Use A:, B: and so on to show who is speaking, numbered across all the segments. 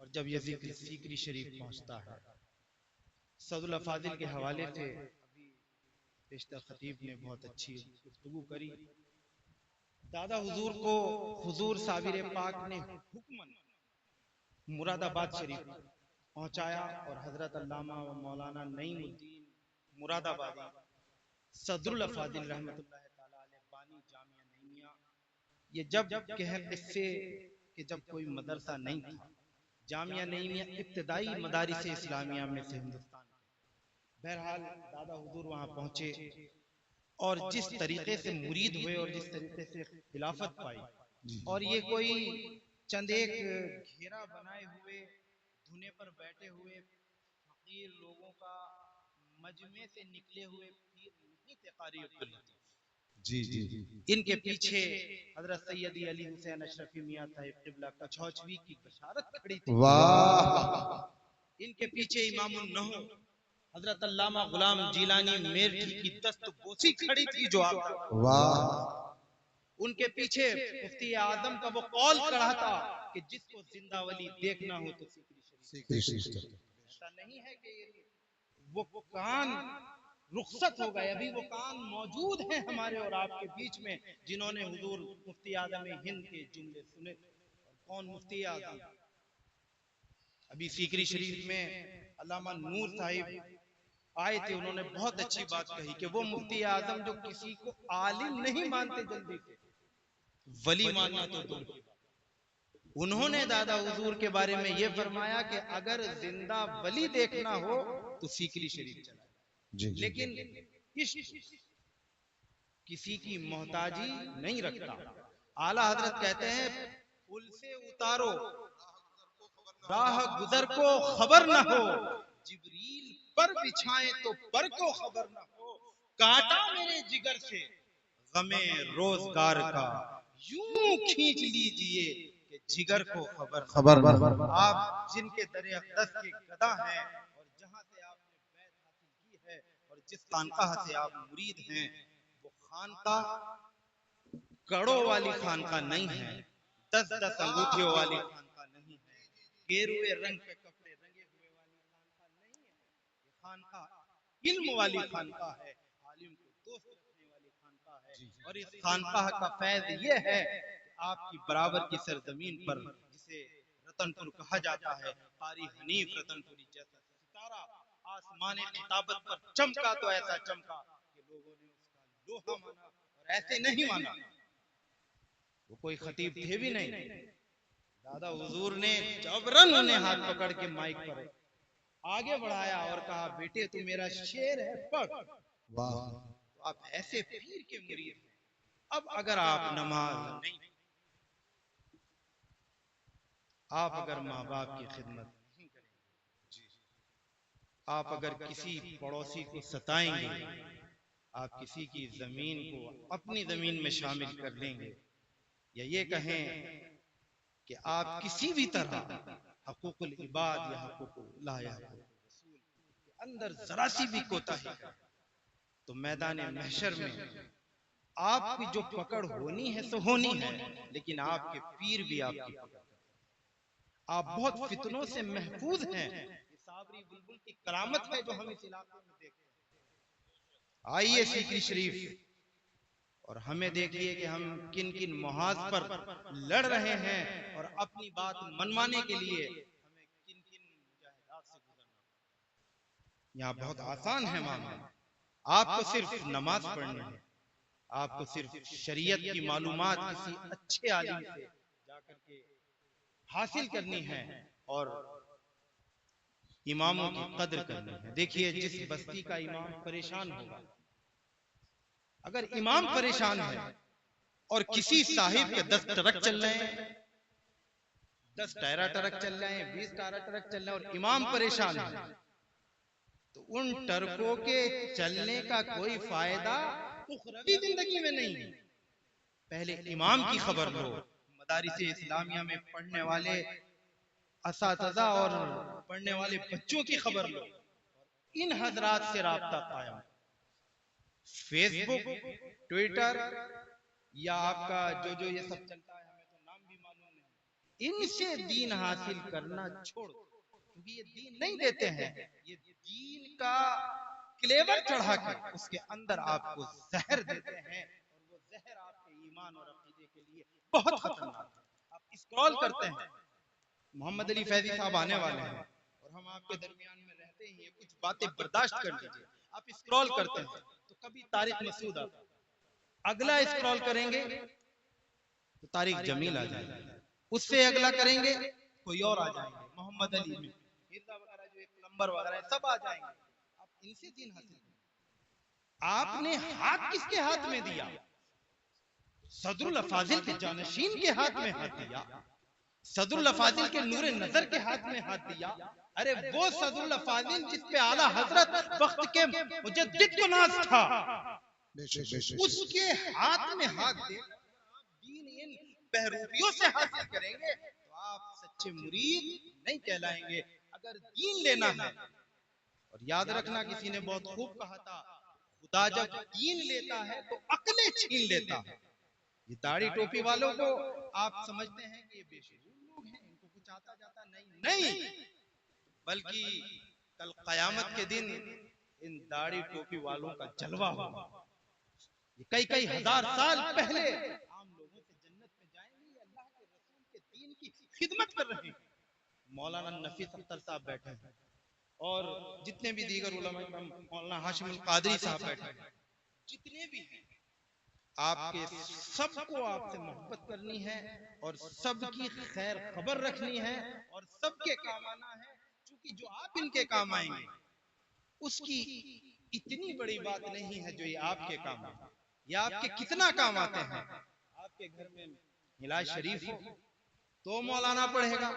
A: اور جب یہ ذکر سیکری شریف پہنچتا ہے، سعد الافاضل کے حوالے سے ابھی بیشتر خطیب نے بہت اچھی گفتگو کری. دادا حضور کو حضور صابر پاک نے حکمن مراد آباد شریف پہنچایا، اور حضرت علامہ و مولانا نعیم الدین مراد آبادی صدر الافاضل رحمۃ اللہ تعالی علیہ بانی جامعہ نعیمیہ، یہ جب کہ قصے کہ جب کوئی مدرسہ نہیں تھا، جامعہ نعیمیہ ابتدائی مدارس اسلامیہ میں سے ہندوستان کے. بہرحال دادا حضور وہاں پہنچے اور جس طریقے سے مرید ہوئے اور جس طریقے سے خلافت پائی، اور یہ کوئی چند ایک گھیرا بنائے ہوئے دھنے پر بیٹھے ہوئے فقیر لوگوں کا مجمع سے نکلے ہوئے پیر نہیں تھے قاری عبداللہ.
B: جی جی
A: ان کے پیچھے حضرت سیدی علی حسین اشرفی میاں صاحب قبلہ کچھوچوی کی بشارت کھڑی تھی.
B: واہ.
A: ان کے پیچھے امام النحو حضرت علامہ غلام جیلانی میرٹھی کی دست بوسی کھڑی تھی جو آپ.
B: واہ.
A: ان کے پیچھے مفتی اعظم کا وہ قول کڑا تھا کہ جس کو زندہ ولی دیکھنا ہو تو سیکری شریف. ایسا نہیں ہے کہ وہ کان رخصت ہو گئے، ابھی وہ کان موجود ہیں ہمارے اور آپ کے بیچ میں جنہوں نے حضور مفتی اعظم ہند کے جملے سنے. کون مفتی اعظم؟ ابھی سیکری شریف میں علامہ نور صاحب آئے تھے، انہوں نے بہت اچھی بات کہی کہ وہ مفتی اعظم جو کسی کو عالم نہیں مانتے جلدی سے، ولی ماننا تو دور کی بات. انہوں نے دادا حضور کے بارے میں یہ فرمایا کہ اگر زندہ ولی دیکھنا ہو تو سیکری شریف چلا. لیکن کسی کی محتاجی نہیں رکھتا. اعلی حضرت کہتے ہیں پل سے اتارو راہ گزر کو خبر نہ ہو، جبریل پر بچھائیں تو پر کو خبر نہ ہو، کاٹا میرے جگر سے غم روزگار کا یوں کھینچ لیجئے کہ جگر کو خبر نہ ہو. آپ جن کے در اقدس کے گدا ہیں اور جہاں سے آپ نے بیعت حاصل کی ہے اور جس خانقاہ سے آپ مرید ہیں، وہ خانقاہ کڑوں والی خانقاہ نہیں ہے، 10 انگوٹھیوں والی خانقاہ نہیں ہے، گیروئے رنگ کے کپڑے رنگے ہوئے والی خانقاہ نہیں ہے. یہ خانقاہ علم والی خانقاہ ہے، عالم کو دوست رکھنے والی خانقاہ ہے. اور اس خانقاہ کا فیض یہ ہے کہ آپ کی برابر کی سرزمین پر جسے رتن پور کہا جاتا ہے، قاری حنیف رتن پوری جیسا ستارہ آسمان خطابت پر چمکا تو ایسا چمکا کہ لوگوں نے اس کا لوہا مانا اور ایسے نہیں مانا. وہ کوئی خطیب تھے بھی نہیں. دادا حضور نے جبرن انہیں ہاتھ پکڑ کے مائک پر آگے بڑھایا اور کہا بیٹے تو میرا شعر ہے پڑھ.
B: واہ.
A: تو آپ ایسے پیر کے مرید ہیں. اب اگر آپ نماز نہیں، آپ اگر ماں باپ کی خدمت نہیں کریں گے، آپ اگر کسی پڑوسی کو ستائیں گے، آپ کسی کی زمین کو اپنی زمین میں شامل کر لیں گے، یا یہ کہیں کہ آپ کسی بھی طرح حقوق العباد یا حقوق اللہ یا حقوق رسول کے اندر ذرا سی بھی کوتاہی کریں تو میدان محشر میں آپ کی جو پکڑ ہونی ہے سو ہونی ہے، لیکن آپ کے پیر بھی آپ کی پکڑ کریں. آپ بہت فتنوں سے محفوظ ہیں. یہ صابری بلبل کی کرامت ہے جو ہم اس علاقے میں دیکھتے ہیں. آئیے سیکری شریف اور ہمیں دیکھیے کہ ہم کن کن محاذ پر لڑ رہے ہیں اور اپنی بات منوانے کے لیے ہمیں کن کن مجاہدات سے گزرنا پڑتا. یہاں بہت آسان ہے معاملہ. آپ کو صرف نماز پڑھنی ہے، آپ کو صرف شریعت کی معلومات کسی اچھے عالم سے جا کر کے حاصل کرنی ہے اور اماموں کی قدر کرنی ہے. دیکھیے جس بستی کا امام پریشان ہوگا، اگر امام پریشان ہے اور کسی صاحب کے 10 ٹرک چل رہے ہیں، 10 ٹائرہ ٹرک چل رہے ہیں، 20 ٹائرہ ٹرک چل رہے ہیں اور امام پریشان ہے، تو ان ٹرکوں کے چلنے کا کوئی فائدہ اخروی زندگی میں نہیں. پہلے امام کی خبر لو. مدارس اسلامیہ میں پڑھنے والے اساتذہ اور پڑھنے والے بچوں کی خبر لو. ان حضرات سے رابطہ قائم. فیس بک، ٹویٹر یا آپ کا جو یہ سب چلتا ہے، ہمیں تو نام بھی معلوم نہیں. ان سے دین حاصل کرنا چھوڑ دو، کیونکہ یہ دین نہیں دیتے ہیں، یہ دین کا کلیور چڑھا کے اس کے اندر آپ کو زہر دیتے ہیں، اور وہ زہر آپ کے ایمان اور عقیدے کے لیے بہت خطرناک ہے۔ آپ اسکرول کرتے ہیں، محمد علی فیضی صاحب آنے والے ہیں اور ہم آپ کے درمیان میں رہتے ہی ہیں، کچھ باتیں برداشت کر لیجیے۔ آپ اسکرول کرتے ہیں تو کبھی طارق مسعود آتا ہے، اگلا اسکرول کریں گے تو طارق جمیل آ جائے گا، اس سے اگلا کریں گے کوئی اور آ جائیں گے، محمد علی میں مرزا وغیرہ جو ایک نمبر وغیرہ سب آ جائیں گے۔ آپ ان سے دین حاصل کریں۔ آپ نے ہاتھ کس کے ہاتھ میں دیا؟ صدر الافاضل کے جانشین کے ہاتھ میں ہاتھ دیا، صدر الافاضل کے نور نظر کے ہاتھ میں ہاتھ دیا۔ ارے وہ صدر الافاضل جس پہ اعلیٰ حضرت وقت کے مجدد کو ناز تھا،
B: بے شک بے شک
A: اس کے ہاتھ میں ہاتھ دے کر آپ دین ان بہروپیوں سے حاصل کریں گے تو آپ سچے مرید نہیں کہلائیں گے۔ اگر دین لینا ہے، اور یاد رکھنا کسی نے بہت خوب کہا تھا، خدا جب دین لیتا ہے تو عقلیں چھین لیتا ہے۔ یہ داڑھی ٹوپی والوں کو آپ سمجھتے ہیں کہ یہ بے شعور لوگ ہیں، ان کو کچھ آتا جاتا نہیں، بلکہ کل قیامت کے دن ان داڑھی ٹوپی والوں کا جلوہ ہوگا۔ یہ کئی ہزار سال پہلے عام لوگوں سے جنت میں جائیں گے، یہ اللہ کے رسول کے دین کی خدمت کر رہے ہیں۔ مولانا نفیس اختر صاحب بیٹھے ہیں اور جتنے بھی دیگر علماء کرام، مولانا ہاشم القادری صاحب بیٹھے ہیں، جتنے بھی ہیں، آپ کے سب کو آپ سے محبت کرنی ہے اور سب کی خیر خبر رکھنی ہے اور سب کے کام آنا ہے، چونکہ جو آپ ان کے کام آئیں گے اس کی اتنی بڑی بات نہیں ہے جو یہ آپ کے کام آئیں۔ یہ آپ کے کتنا کام آتے ہیں؟ آپ کے گھر میں میلاد شریف ہو تو مولانا پڑھے گا،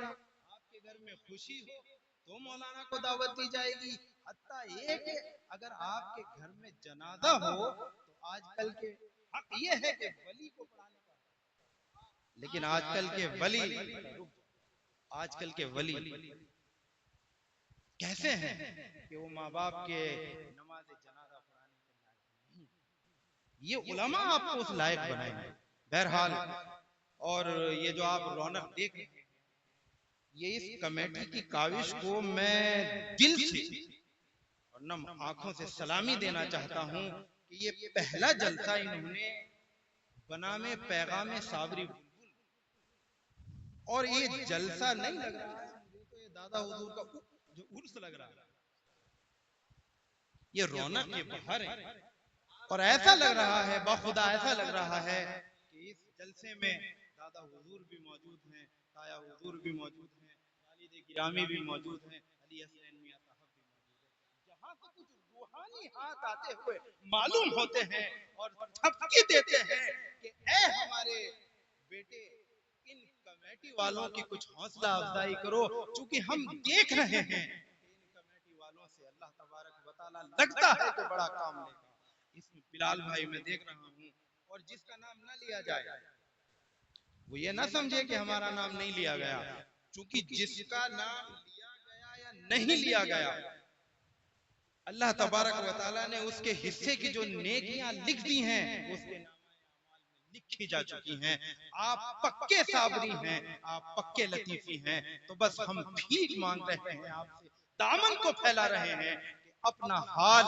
A: آپ کے گھر میں خوشی ہو تو مولانا کو دعوت دی جائے گی، حتیٰ یہ کہ اگر آپ کے گھر میں جنازہ ہو تو آج کل کے حق یہ ہے کہ ولی کو پڑھانے کا، لیکن آج کل کے ولی کیسے ہیں کہ وہ ماں باپ کے نماز جنازہ پڑھانے کے لائق نہیں۔ یہ علماء آپ کو اس لائق بنائیں گے۔ بہرحال، اور یہ جو آپ رونق دیکھ رہے ہیں، یہ اس کمیٹی کی کاوش کو میں دل سے اور نم آنکھوں سے سلامی دینا چاہتا ہوں کہ یہ پہلا جلسہ انہوں نے بنام پیغام صابری بلبل، اور یہ جلسہ نہیں لگ رہا ہے مجھے تو، یہ دادا حضور کا جو عرس لگ رہا ہے، یہ رونق کے بہار ہے، اور ایسا لگ رہا ہے، بخدا ایسا لگ رہا ہے کہ اس جلسے میں دادا حضور بھی موجود ہیں، تایا حضور بھی موجود ہیں، والد گرامی بھی موجود ہیں، علی حسین میاں صاحب بھی موجود ہیں، جہاں سے کچھ روحانی ہاتھ آتے ہوئے معلوم ہوتے ہیں اور تھپکی دیتے ہیں کہ اے ہمارے بیٹے، ان کمیٹی والوں کی کچھ حوصلہ افزائی کرو، چونکہ ہم دیکھ رہے ہیں کہ ان کمیٹی والوں سے اللہ تبارک و تعالیٰ لگتا ہے کہ بڑا کام لے گا۔ اس میں بلال بھائی میں دیکھ رہا ہوں، اور جس کا نام نہ لیا جائے وہ یہ نہ سمجھے کہ ہمارا نام نہیں لیا گیا، چونکہ جس کا نام لیا گیا یا نہیں لیا گیا، اللہ تبارک و تعالیٰ نے اس کے حصے کی جو نیکیاں لکھ دی ہیں اس کے نام اعمال میں لکھی جا چکی ہیں۔ آپ پکے صابری ہیں، آپ پکے لطیفی ہیں، تو بس ہم بھیک مانگ رہے ہیں آپ سے، دامن کو پھیلا رہے ہیں کہ اپنا حال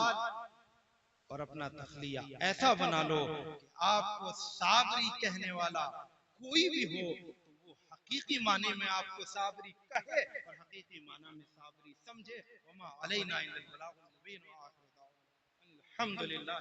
A: اور اپنا تخلیہ ایسا بنا لو کہ آپ کو صابری کہنے والا کوئی بھی ہو تو وہ حقیقی معنی میں آپ کو صابری کہے اور حقیقی معنی میں صابری سمجھے۔ وما علینا الا البلاغ المبین، وآخر دعوانا الحمدللہ۔